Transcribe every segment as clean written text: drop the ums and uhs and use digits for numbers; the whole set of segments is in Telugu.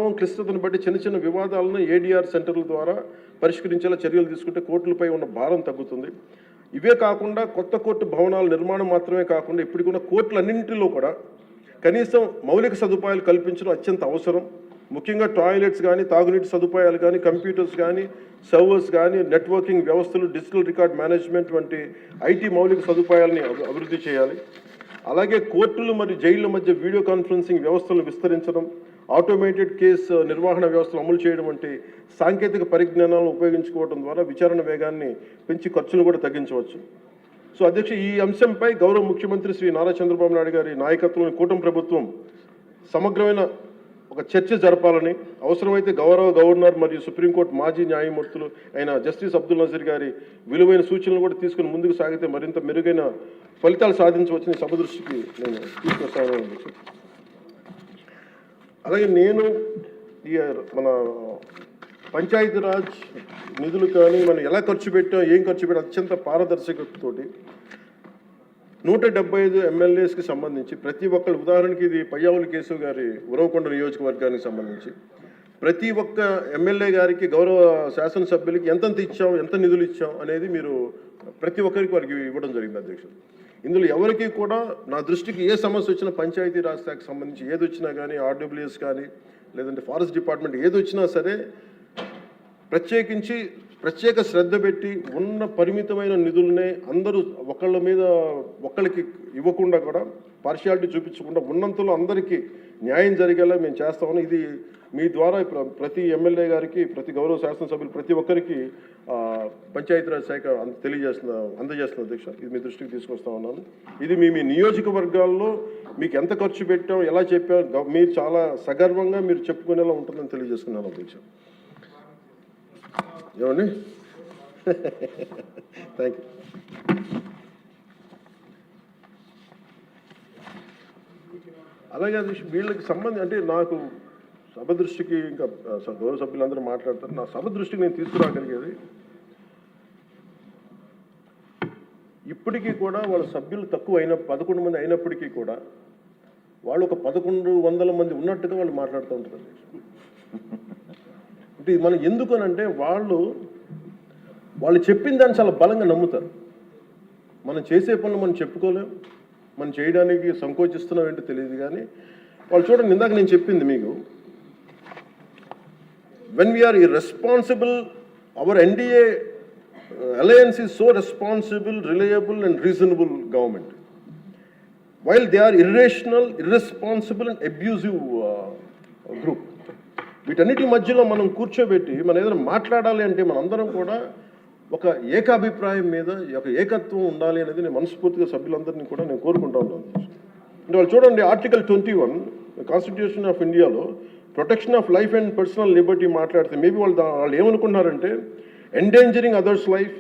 ప్రభావం క్లిష్టతను బట్టి చిన్న చిన్న వివాదాలను ఏడీఆర్ సెంటర్ల ద్వారా పరిష్కరించేలా చర్యలు తీసుకుంటే కోర్టులపై ఉన్న భారం తగ్గుతుంది. ఇవే కాకుండా కొత్త కోర్టు భవనాల నిర్మాణం మాత్రమే కాకుండా ఇప్పటికున్న కోర్టులన్నింటిలో కూడా కనీసం మౌలిక సదుపాయాలు కల్పించడం అత్యంత అవసరం. ముఖ్యంగా టాయిలెట్స్ కానీ, తాగునీటి సదుపాయాలు కానీ, కంప్యూటర్స్ కానీ, సర్వర్స్ కానీ, నెట్వర్కింగ్ వ్యవస్థలు, డిజిటల్ రికార్డ్ మేనేజ్మెంట్ వంటి ఐటీ మౌలిక సదుపాయాలని అభివృద్ధి చేయాలి. అలాగే కోర్టులు మరియు జైళ్ల మధ్య వీడియో కాన్ఫరెన్సింగ్ వ్యవస్థలను విస్తరించడం, ఆటోమేటెడ్ కేసు నిర్వహణ వ్యవస్థలు అమలు చేయడం వంటి సాంకేతిక పరిజ్ఞానాలను ఉపయోగించుకోవడం ద్వారా విచారణ వేగాన్ని పెంచి ఖర్చులు కూడా తగ్గించవచ్చు. సో అధ్యక్ష, ఈ అంశంపై గౌరవ ముఖ్యమంత్రి శ్రీ నారా చంద్రబాబు నాయుడు గారి నాయకత్వంలోని కూటమి ప్రభుత్వం సమగ్రమైన ఒక చర్చ జరపాలని, అవసరమైతే గౌరవ గవర్నర్ మరియు సుప్రీంకోర్టు మాజీ న్యాయమూర్తులు అయిన జస్టిస్ అబ్దుల్ నజీర్ గారి విలువైన సూచనలు కూడా తీసుకుని ముందుకు సాగితే మరింత మెరుగైన ఫలితాలు సాధించవచ్చని సభ దృష్టికి నేను తీసుకొస్తాను. అలాగే నేను ఈ మన పంచాయతీరాజ్ నిధులు కానీ మనం ఎలా ఖర్చు పెట్టాం, ఏం ఖర్చు పెట్టాం అత్యంత పారదర్శకతతోటి 175 ఎమ్మెల్యేస్కి సంబంధించి ప్రతి ఒక్కరు, ఉదాహరణకి ఇది పయ్యావుల కేశవ్ గారి ఉరవకొండ నియోజకవర్గానికి సంబంధించి ప్రతి ఒక్క ఎమ్మెల్యే గారికి, గౌరవ శాసనసభ్యులకి ఎంతెంత ఇచ్చాం, ఎంత నిధులు ఇచ్చాం అనేది మీరు ప్రతి ఒక్కరికి వారికి ఇవ్వడం జరిగింది అధ్యక్షుడు. ఇందులో ఎవరికి కూడా నా దృష్టికి ఏ సమస్య వచ్చినా, పంచాయతీరాజ్ శాఖకు సంబంధించి ఏది వచ్చినా కానీ, ఆర్డబ్ల్యూఎస్ కానీ, లేదంటే ఫారెస్ట్ డిపార్ట్మెంట్ ఏది వచ్చినా సరే ప్రత్యేక శ్రద్ధ పెట్టి ఉన్న పరిమితమైన నిధులనే అందరూ ఒకళ్ళకి ఇవ్వకుండా కూడా పార్షియాలిటీ చూపించకుండా ఉన్నంతలో అందరికీ న్యాయం జరిగేలా మేము చేస్తామని, ఇది మీ ద్వారా ప్రతి ఎమ్మెల్యే గారికి, ప్రతి గౌరవ శాసనసభ్యులు ప్రతి ఒక్కరికి పంచాయతీరాజ్ శాఖ అందజేస్తున్న అధ్యక్ష. ఇది మీ దృష్టికి తీసుకొస్తా ఉన్నాను. ఇది మీ నియోజకవర్గాల్లో మీకు ఎంత ఖర్చు పెట్టాం, ఎలా చెప్పాం, మీరు చాలా సగర్వంగా మీరు చెప్పుకునేలా ఉంటుందని తెలియజేసుకున్నాను అధ్యక్ష. ఏమండి, థ్యాంక్ యూ. అలాగే అధ్యక్ష, వీళ్ళకి సంబంధించి అంటే నాకు సభ దృష్టికి, ఇంకా గౌరవ సభ్యులందరూ మాట్లాడతారు, నా సభ దృష్టికి నేను తీసుకురాగలిగేది ఇప్పటికీ కూడా వాళ్ళ సభ్యులు తక్కువ 11 మంది అయినప్పటికీ కూడా వాళ్ళు ఒక 1100 మంది ఉన్నట్టుగా వాళ్ళు మాట్లాడుతూ ఉంటారు. అంటే మనం ఎందుకనంటే వాళ్ళు చెప్పిన దాన్ని చాలా బలంగా నమ్ముతారు. మనం చేసే పనులు మనం చెప్పుకోలేం, మనం చేయడానికి సంకోచిస్తున్నాం ఏంటో తెలియదు. కానీ వాళ్ళు చూడండి, ఇందాక నేను చెప్పింది మీకు, when we are irresponsible, our NDA alliance is so responsible, reliable and reasonable government, while they are irrational, irresponsible and abusive group. వీటన్నిటి మధ్యలో మనం కూర్చోబెట్టి మనం ఏదైనా మాట్లాడాలి అంటే మనందరం కూడా ఒక ఏకాభిప్రాయం మీద ఒక ఏకత్వం ఉండాలి అనేది నేను మనస్ఫూర్తిగా సభ్యులందరినీ కూడా నేను కోరుకుంటా ఉన్నాను. అంటే వాళ్ళు చూడండి, ఆర్టికల్ 21 కాన్స్టిట్యూషన్ ఆఫ్ ఇండియాలో protection of life and personal liberty మాట్లాడితే మేబీ వాళ్ళు ఏమనుకుంటున్నారంటే endangering others life,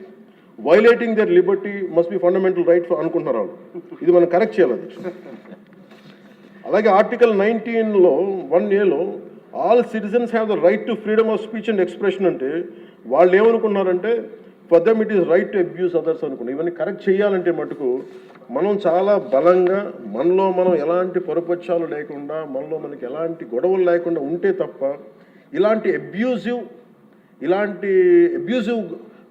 violating their liberty must be fundamental right అనుకుంటున్నారు వాళ్ళు. ఇది మనం కరెక్ట్ చేయాలి. అలాగే ఆర్టికల్ 19లో 1A all citizens have the right to freedom of speech and expression అంటే వాళ్ళు ఏమనుకున్నారంటే for them it is right to abuse others అనుకున్నారు. ఇవన్నీ కరెక్ట్ చేయాలంటే మటుకు మనం చాలా బలంగా మనలో మనం ఎలాంటి పొరపక్షాలు లేకుండా, మనలో మనకి ఎలాంటి గొడవలు లేకుండా ఉంటే తప్ప ఇలాంటి అబ్యూజివ్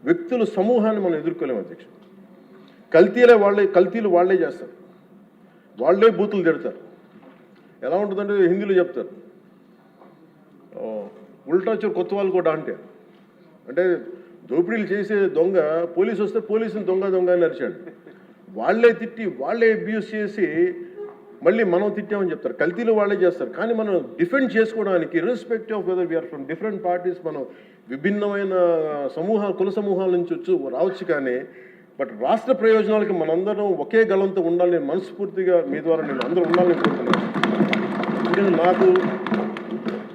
వ్యక్తుల సమూహాన్ని మనం ఎదుర్కోలేము అధ్యక్ష. కల్తీలు వాళ్ళే చేస్తారు, వాళ్ళే బూతులు తిడతారు. ఎలా ఉంటుందంటే హిందీలో చెప్తారు, ఉల్టా చోరు కొత్త వాళ్ళు కూడా అంటే దోపిడీలు చేసే దొంగ పోలీసు వస్తే పోలీసుని దొంగ అని అరిచాడు. వాళ్ళే తిట్టి, వాళ్ళే అబ్యూస్ చేసి మళ్ళీ మనం తిట్టామని చెప్తారు. కల్తీలు వాళ్ళే చేస్తారు. కానీ మనం డిఫెండ్ చేసుకోవడానికి irrespective of whether we are from different parties, మనం విభిన్నమైన కుల సమూహాల నుంచి రావచ్చు. కానీ బట్ రాష్ట్ర ప్రయోజనాలకి మనందరం ఒకే గళంతో ఉండాలి. నేను మనస్ఫూర్తిగా మీ ద్వారా నేను అందరూ ఉండాలని కోరుతున్నాను. ఎందుకంటే నాకు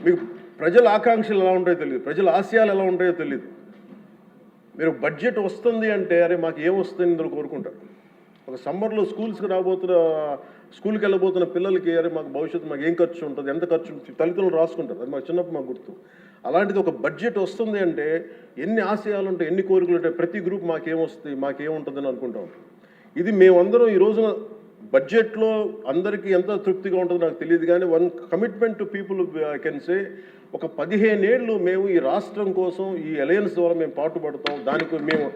మీకు ప్రజల ఆకాంక్షలు ఎలా ఉంటాయో తెలియదు, ప్రజల ఆశయాలు ఎలా ఉంటాయో తెలియదు. మీరు బడ్జెట్ వస్తుంది అంటే అరే మాకు ఏం వస్తుంది ఇందులో కోరుకుంటారు. ఒక సమ్మర్లో స్కూల్కి వెళ్ళబోతున్న పిల్లలకి అరే మాకు భవిష్యత్తు మాకు ఏం ఖర్చు ఉంటుంది, ఎంత ఖర్చు ఉంటుంది తల్లిదండ్రులు రాసుకుంటారు. అది మాకు చిన్నప్పుడు మాకు గుర్తు. అలాంటిది ఒక బడ్జెట్ వస్తుంది అంటే ఎన్ని ఆశయాలు ఉంటాయి, ఎన్ని కోరికలు ఉంటాయి, ప్రతి గ్రూప్ మాకేమొస్తుంది, మాకేముంటుందని అనుకుంటా ఉంటాం. ఇది మేమందరం ఈ రోజున బడ్జెట్లో అందరికీ ఎంత తృప్తిగా ఉంటుందో నాకు తెలియదు, కానీ one commitment to people I can say, ఒక 15 ఏళ్ళు మేము ఈ రాష్ట్రం కోసం ఈ అలయన్స్ ద్వారా మేము పాటుపడతాం, దానికి మేము